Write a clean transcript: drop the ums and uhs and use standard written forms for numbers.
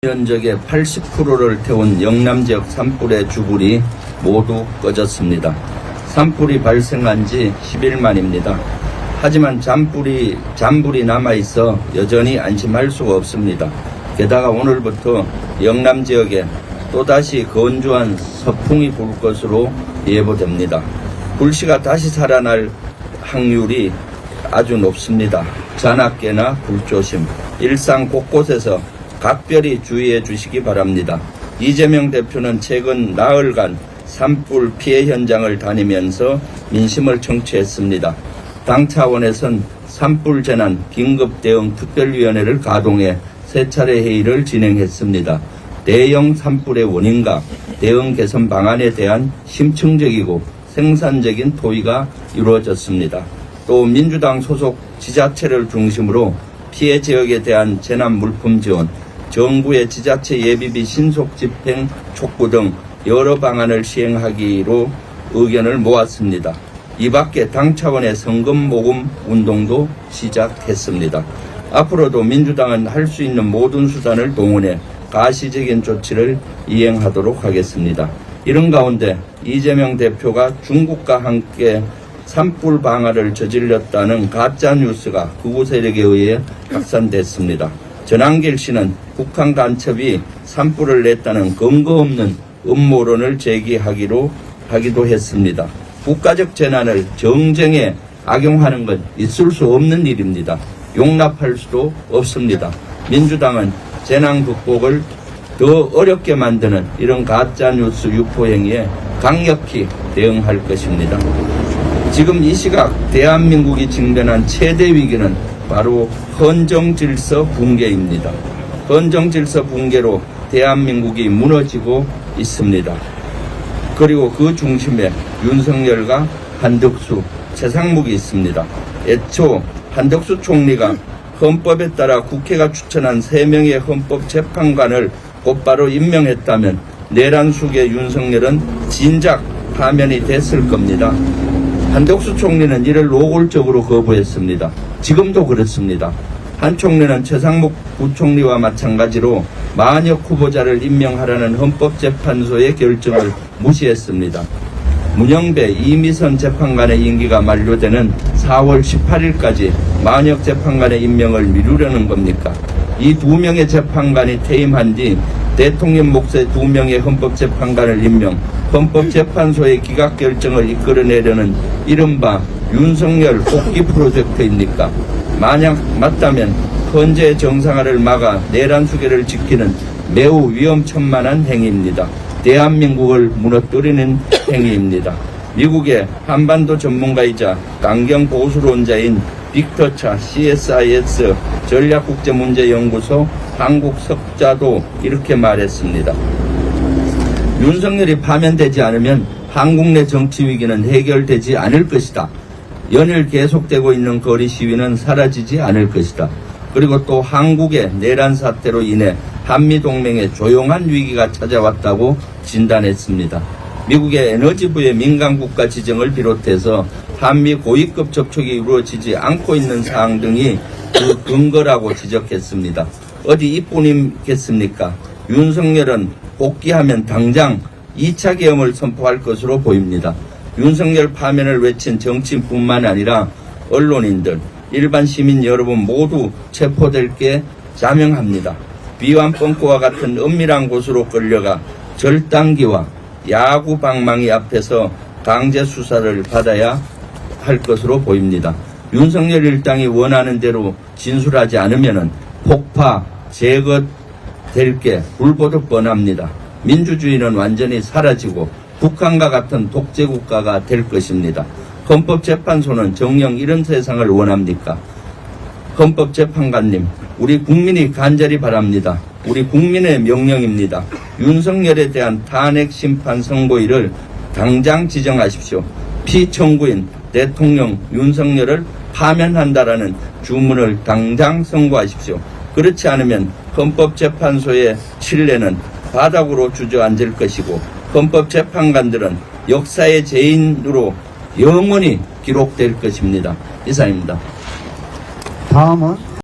면적의 80%를 태운 영남 지역 산불의 주불이 모두 꺼졌습니다. 산불이 발생한 지 10일 만입니다. 하지만 잔불이 남아있어 여전히 안심할 수가 없습니다. 게다가 오늘부터 영남 지역에 또다시 건조한 서풍이 불 것으로 예보됩니다. 불씨가 다시 살아날 확률이 아주 높습니다. 잔악계나 불조심, 일상 곳곳에서 각별히 주의해 주시기 바랍니다. 이재명 대표는 최근 나흘간 산불 피해 현장을 다니면서 민심을 청취했습니다. 당 차원에선 산불 재난 긴급대응 특별위원회를 가동해 세 차례 회의를 진행했습니다. 대형 산불의 원인과 대응 개선 방안에 대한 심층적이고 생산적인 토의가 이루어졌습니다. 또 민주당 소속 지자체를 중심으로 피해 지역에 대한 재난 물품 지원, 정부의 지자체 예비비 신속 집행 촉구 등 여러 방안을 시행하기로 의견을 모았습니다. 이 밖에 당 차원의 성금 모금 운동도 시작했습니다. 앞으로도 민주당은 할 수 있는 모든 수단을 동원해 가시적인 조치를 이행하도록 하겠습니다. 이런 가운데 이재명 대표가 중국과 함께 산불 방화를 저질렀다는 가짜 뉴스가 극우 세력에 의해 확산됐습니다. 전한길 씨는 북한 간첩이 산불을 냈다는 근거 없는 음모론을 제기하기도 했습니다. 국가적 재난을 정쟁에 악용하는 건 있을 수 없는 일입니다. 용납할 수도 없습니다. 민주당은 재난 극복을 더 어렵게 만드는 이런 가짜 뉴스 유포 행위에 강력히 대응할 것입니다. 지금 이 시각 대한민국이 직면한 최대 위기는 바로 헌정질서 붕괴입니다. 헌정질서 붕괴로 대한민국이 무너지고 있습니다. 그리고 그 중심에 윤석열과 한덕수, 최상목이 있습니다. 애초 한덕수 총리가 헌법에 따라 국회가 추천한 3명의 헌법재판관을 곧바로 임명했다면 내란 속의 윤석열은 진작 파면이 됐을 겁니다. 한덕수 총리는 이를 노골적으로 거부했습니다. 지금도 그렇습니다. 한 총리는 최상목 부총리와 마찬가지로 만역 후보자를 임명하라는 헌법재판소의 결정을 무시했습니다. 문영배, 이미선 재판관의 임기가 만료되는 4월 18일까지 만역 재판관의 임명을 미루려는 겁니까? 이 2명의 재판관이 퇴임한 뒤 대통령 몫의 2명의 헌법재판관을 임명, 헌법재판소의 기각결정을 이끌어내려는 이른바 윤석열 복귀 프로젝트입니까? 만약 맞다면 헌재 정상화를 막아 내란 수계를 지키는 매우 위험천만한 행위입니다. 대한민국을 무너뜨리는 행위입니다. 미국의 한반도 전문가이자 강경 보수론자인 빅터차 CSIS 전략국제문제연구소 한국 석자도 이렇게 말했습니다. 윤석열이 파면되지 않으면 한국 내 정치 위기는 해결되지 않을 것이다. 연일 계속되고 있는 거리 시위는 사라지지 않을 것이다. 그리고 또 한국의 내란 사태로 인해 한미동맹에 조용한 위기가 찾아왔다고 진단했습니다. 미국의 에너지부의 민간국가 지정을 비롯해서 한미 고위급 접촉이 이루어지지 않고 있는 사항 등이 그 근거라고 지적했습니다. 어디 이뿐이겠습니까? 윤석열은 복귀하면 당장 2차 계엄을 선포할 것으로 보입니다. 윤석열 파면을 외친 정치인뿐만 아니라 언론인들, 일반 시민 여러분 모두 체포될 게 자명합니다. 비완뻥코와 같은 은밀한 곳으로 끌려가 절단기와 야구 방망이 앞에서 강제 수사를 받아야 할 것으로 보입니다. 윤석열 일당이 원하는 대로 진술하지 않으면 폭파, 제거될 게 불보듯 뻔합니다. 민주주의는 완전히 사라지고 북한과 같은 독재국가가 될 것입니다. 헌법재판소는 정녕 이런 세상을 원합니까? 헌법재판관님, 우리 국민이 간절히 바랍니다. 우리 국민의 명령입니다. 윤석열에 대한 탄핵 심판 선고일을 당장 지정하십시오. 피청구인 대통령 윤석열을 파면한다라는 주문을 당장 선고하십시오. 그렇지 않으면 헌법재판소의 신뢰는 바닥으로 주저앉을 것이고 헌법재판관들은 역사의 죄인으로 영원히 기록될 것입니다. 이상입니다. 다음은